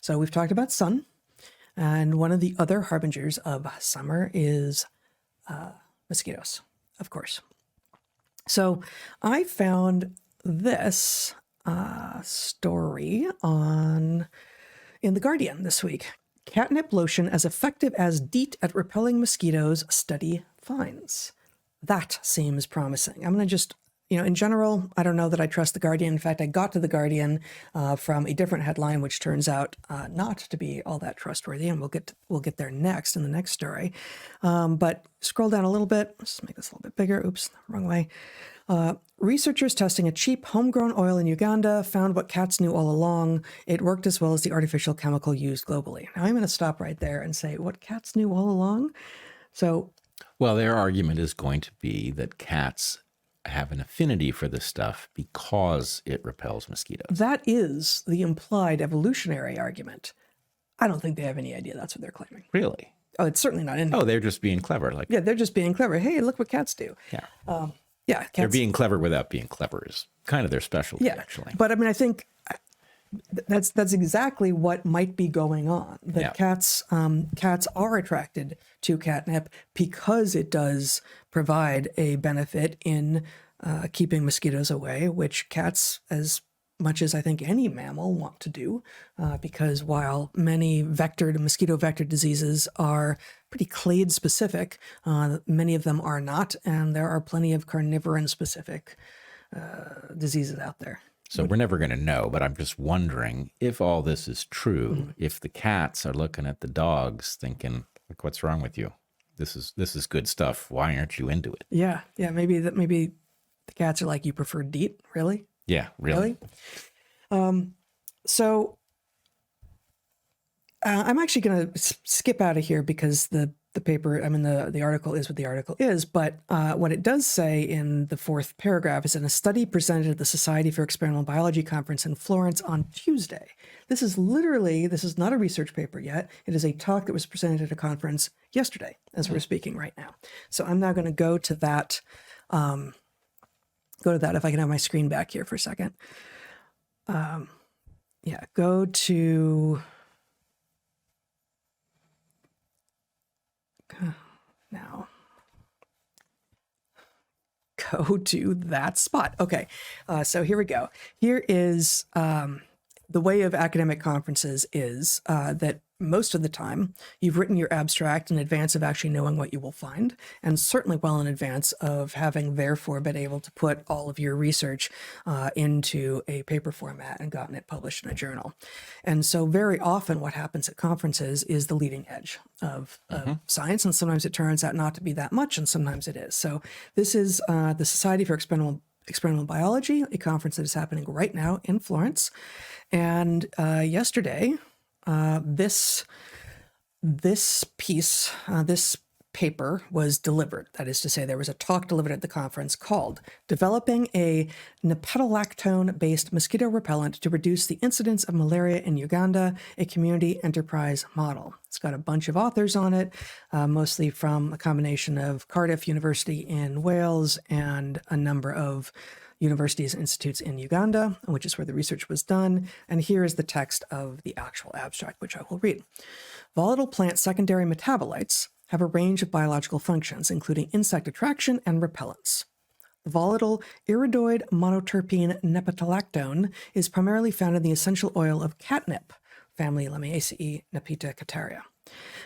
So we've talked about sun, and one of the other harbingers of summer is mosquitoes, of course. So I found this story in The Guardian this week. Catnip lotion as effective as DEET at repelling mosquitoes, study finds. That seems promising. I'm going to just, in general, I don't know that I trust The Guardian. In fact, I got to The Guardian from a different headline, which turns out not to be all that trustworthy, and we'll get there next in the next story. But scroll down a little bit. Let's make this a little bit bigger. Oops, wrong way. Researchers testing a cheap homegrown oil in Uganda found what cats knew all along. It worked as well as the artificial chemical used globally. Now I'm going to stop right there and say what cats knew all along. So, well, their argument is going to be that cats have an affinity for this stuff because it repels mosquitoes. That is the implied evolutionary argument. I don't think they have any idea that's what they're claiming. Really? Oh, it's certainly not in there. Oh, they're just being clever. Yeah, they're just being clever. Hey, look what cats do. Yeah. Yeah, cats. They're being clever without being clever is kind of their specialty, actually. But I mean, I think that's exactly what might be going on. That cats are attracted to catnip because it does provide a benefit in keeping mosquitoes away, which cats, as much as I think any mammal, want to do, because while many mosquito vector diseases are pretty clade specific, many of them are not, and there are plenty of carnivoran specific diseases out there. So we're never going to know, but I'm just wondering if all this is true, if the cats are looking at the dogs thinking, like, what's wrong with you? This is good stuff. Why aren't you into it? Yeah. Maybe the cats are like, you prefer DEET? Really? Yeah, really. So I'm actually going to skip out of here because the article is what the article is. But what it does say in the fourth paragraph is in a study presented at the Society for Experimental Biology conference in Florence on Tuesday. This is not a research paper yet. It is a talk that was presented at a conference yesterday as we're speaking right now. So I'm now going to go to that. If I can have my screen back here for a second. Go to that spot. Okay, so here we go. Here is the way of academic conferences is that most of the time you've written your abstract in advance of actually knowing what you will find, and certainly well in advance of having therefore been able to put all of your research into a paper format and gotten it published in a journal. And so very often what happens at conferences is the leading edge of science, and sometimes it turns out not to be that much, and sometimes it is. So this is the Society for Experimental Biology, a conference that is happening right now in Florence. And yesterday, this paper was delivered. That is to say, there was a talk delivered at the conference called Developing a Nepetolactone-Based Mosquito Repellent to Reduce the Incidence of Malaria in Uganda, a Community Enterprise Model. It's got a bunch of authors on it, mostly from a combination of Cardiff University in Wales and a number of universities and institutes in Uganda, which is where the research was done. And here is the text of the actual abstract, which I will read. Volatile plant secondary metabolites have a range of biological functions, including insect attraction and repellents. The volatile iridoid monoterpene nepetolactone is primarily found in the essential oil of catnip, family Lamiaceae nepeta-cataria.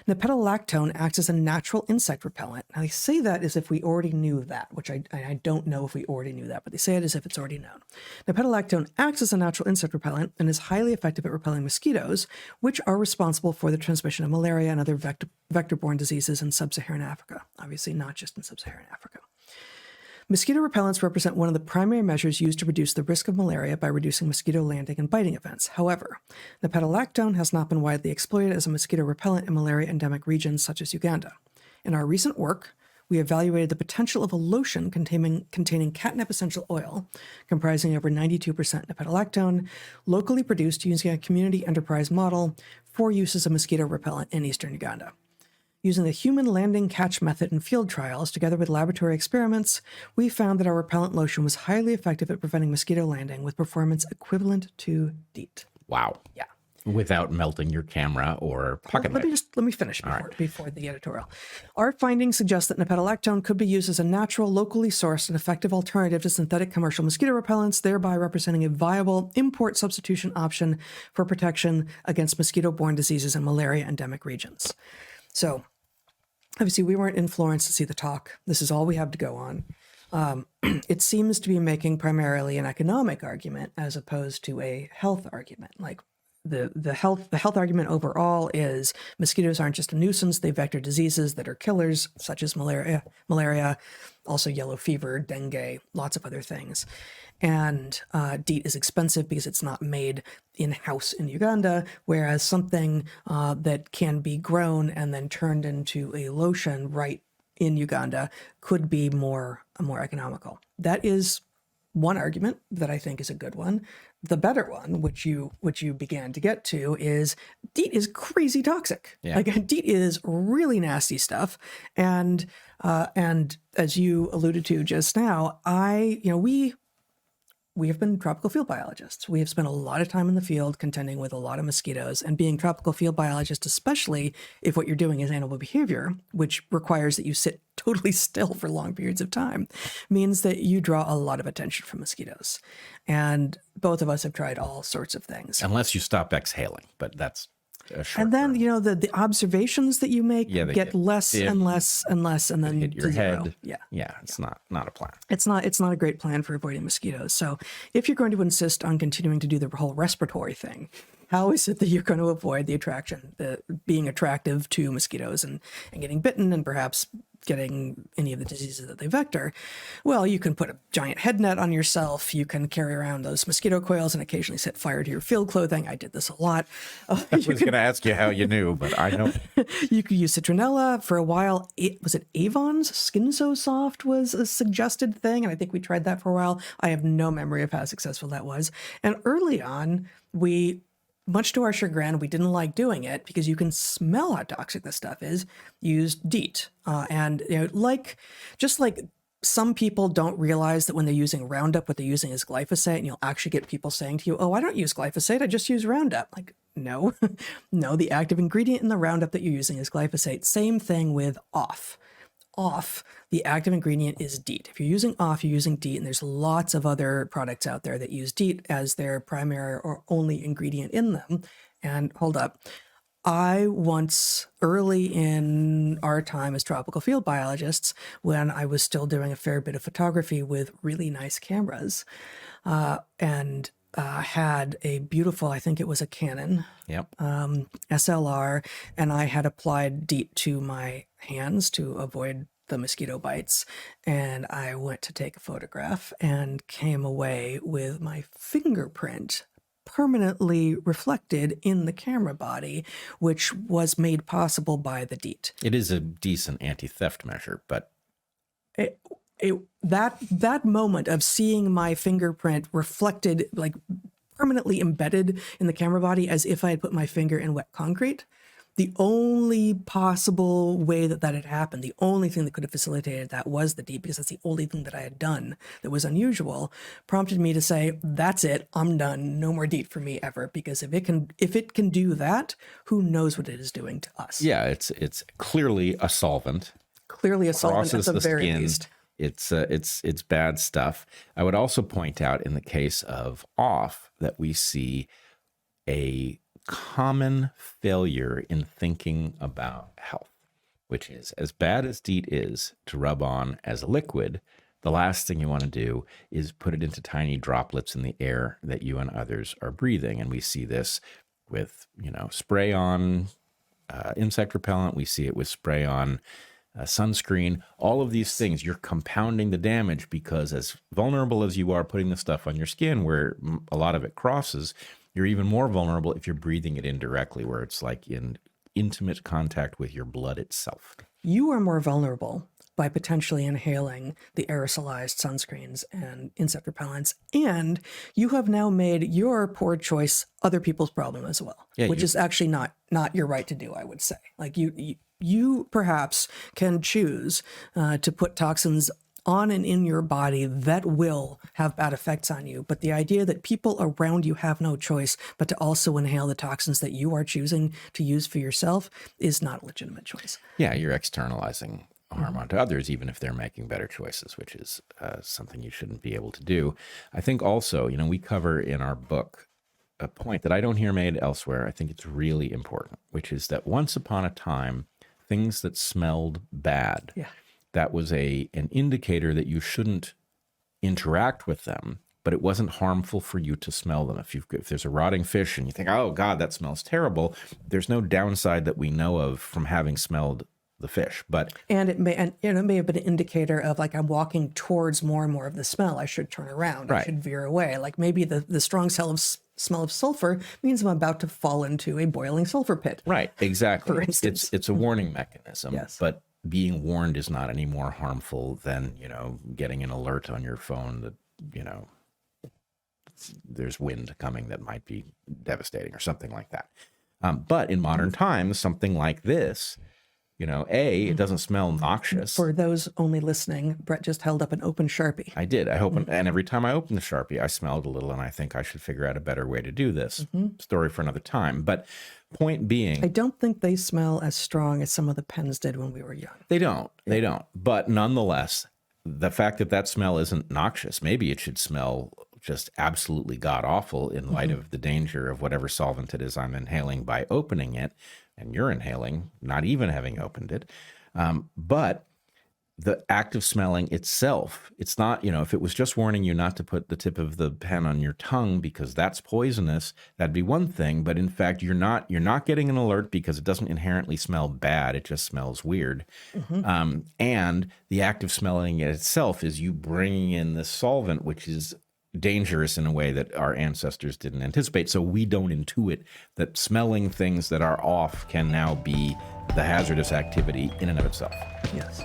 Nepetolactone acts as a natural insect repellent. Now, they say that as if we already knew that, which I don't know if we already knew that, but they say it as if it's already known. Nepetolactone acts as a natural insect repellent and is highly effective at repelling mosquitoes, which are responsible for the transmission of malaria and other vector-borne diseases in sub-Saharan Africa. Obviously, not just in sub-Saharan Africa. Mosquito repellents represent one of the primary measures used to reduce the risk of malaria by reducing mosquito landing and biting events. However, nepetolactone has not been widely exploited as a mosquito repellent in malaria endemic regions such as Uganda. In our recent work, we evaluated the potential of a lotion containing catnip essential oil, comprising over 92% nepetolactone, locally produced using a community enterprise model for use as a mosquito repellent in eastern Uganda. Using the human landing catch method in field trials, together with laboratory experiments, we found that our repellent lotion was highly effective at preventing mosquito landing with performance equivalent to DEET. Wow. Yeah. Without melting your camera or pocket knife. Let me finish before the editorial. Our findings suggest that nipetolactone could be used as a natural, locally sourced, and effective alternative to synthetic commercial mosquito repellents, thereby representing a viable import substitution option for protection against mosquito-borne diseases in malaria endemic regions. So, obviously, we weren't in Florence to see the talk. This is all we have to go on. It seems to be making primarily an economic argument as opposed to a health argument. Like the health argument overall is mosquitoes aren't just a nuisance; they vector diseases that are killers, such as malaria, also yellow fever, dengue, lots of other things. And DEET is expensive because it's not made in-house in Uganda, whereas something that can be grown and then turned into a lotion right in Uganda could be more economical. That is one argument that I think is a good one. The better one, which you began to get to, is DEET is crazy toxic. Yeah. Like DEET is really nasty stuff, and as you alluded to just now, we have been tropical field biologists. We have spent a lot of time in the field contending with a lot of mosquitoes, and being tropical field biologists, especially if what you're doing is animal behavior, which requires that you sit totally still for long periods of time, means that you draw a lot of attention from mosquitoes. And both of us have tried all sorts of things. Unless you stop exhaling, but that's a short And then, term. the observations that you make they get less and less and less, and then hit your to zero. head. Yeah. It's not a plan. It's not a great plan for avoiding mosquitoes. So if you're going to insist on continuing to do the whole respiratory thing, how is it that you're going to avoid the being attractive to mosquitoes and getting bitten and perhaps getting any of the diseases that they vector? Well, you can put a giant head net on yourself. You can carry around those mosquito coils and occasionally set fire to your field clothing. I did this a lot. I was going to ask you how you knew, but I know. You could use citronella. For a while, was it Avon's Skin So Soft was a suggested thing, and I think we tried that for a while. I have no memory of how successful that was. And early on, much to our chagrin, we didn't like doing it because you can smell how toxic this stuff is. Used DEET, and just like some people don't realize that when they're using Roundup, what they're using is glyphosate, and you'll actually get people saying to you, "Oh, I don't use glyphosate; I just use Roundup." Like, no, no, the active ingredient in the Roundup that you're using is glyphosate. Same thing with off. The active ingredient is DEET. If you're using off, you're using DEET, and there's lots of other products out there that use DEET as their primary or only ingredient in them. And hold up, I once, early in our time as tropical field biologists, when I was still doing a fair bit of photography with really nice cameras, and had a beautiful, I think it was a Canon SLR, and I had applied DEET to my hands to avoid the mosquito bites, and I went to take a photograph and came away with my fingerprint permanently reflected in the camera body, which was made possible by the DEET. It is a decent anti-theft measure, but that moment of seeing my fingerprint reflected, like permanently embedded in the camera body as if I had put my finger in wet concrete, the only possible way that had happened, the only thing that could have facilitated that was the DEET, because that's the only thing that I had done that was unusual, prompted me to say, that's it, I'm done, no more DEET for me ever, because if it can do that, who knows what it is doing to us? Yeah, it's clearly a solvent. Clearly a solvent at Crosses the very skin. least. It's bad stuff. I would also point out in the case of off that we see a common failure in thinking about health, which is, as bad as DEET is to rub on as a liquid, the last thing you want to do is put it into tiny droplets in the air that you and others are breathing. And we see this with, spray on insect repellent. We see it with spray on sunscreen. All of these things, you're compounding the damage, because as vulnerable as you are putting the stuff on your skin where a lot of it crosses, you're even more vulnerable if you're breathing it in directly, where it's like in intimate contact with your blood itself. You are more vulnerable by potentially inhaling the aerosolized sunscreens and insect repellents, and you have now made your poor choice other people's problem as well, which is actually not your right to do, I would say. Like you perhaps can choose to put toxins on and in your body that will have bad effects on you. But the idea that people around you have no choice but to also inhale the toxins that you are choosing to use for yourself is not a legitimate choice. Yeah, you're externalizing harm onto others, even if they're making better choices, which is something you shouldn't be able to do. I think also, we cover in our book a point that I don't hear made elsewhere. I think it's really important, which is that once upon a time, things that smelled bad, that was an indicator that you shouldn't interact with them, but it wasn't harmful for you to smell them. If there's a rotting fish and you think, oh God, that smells terrible, there's no downside that we know of from having smelled the fish. And it may have been an indicator of like, I'm walking towards more and more of the smell. I should turn around. I should veer away. Like maybe the strong smell of sulfur means I'm about to fall into a boiling sulfur pit. Right, exactly. For instance. It's a warning mechanism. Yes. But being warned is not any more harmful than, getting an alert on your phone that, there's wind coming that might be devastating or something like that. But in modern times, something like this, it doesn't smell noxious. For those only listening, Brett just held up an open Sharpie. I did. And every time I opened the Sharpie, I smelled a little, and I think I should figure out a better way to do this. Story for another time. But point being, I don't think they smell as strong as some of the pens did when we were young. They don't. They don't. But nonetheless, the fact that smell isn't noxious, maybe it should smell just absolutely god-awful in light of the danger of whatever solvent it is I'm inhaling by opening it, and you're inhaling, not even having opened it. But the act of smelling itself, it's not, if it was just warning you not to put the tip of the pen on your tongue because that's poisonous, that'd be one thing. But in fact, you're not getting an alert because it doesn't inherently smell bad. It just smells weird. And the act of smelling it itself is you bringing in the solvent, which is dangerous in a way that our ancestors didn't anticipate. So we don't intuit that smelling things that are off can now be the hazardous activity in and of itself. Yes.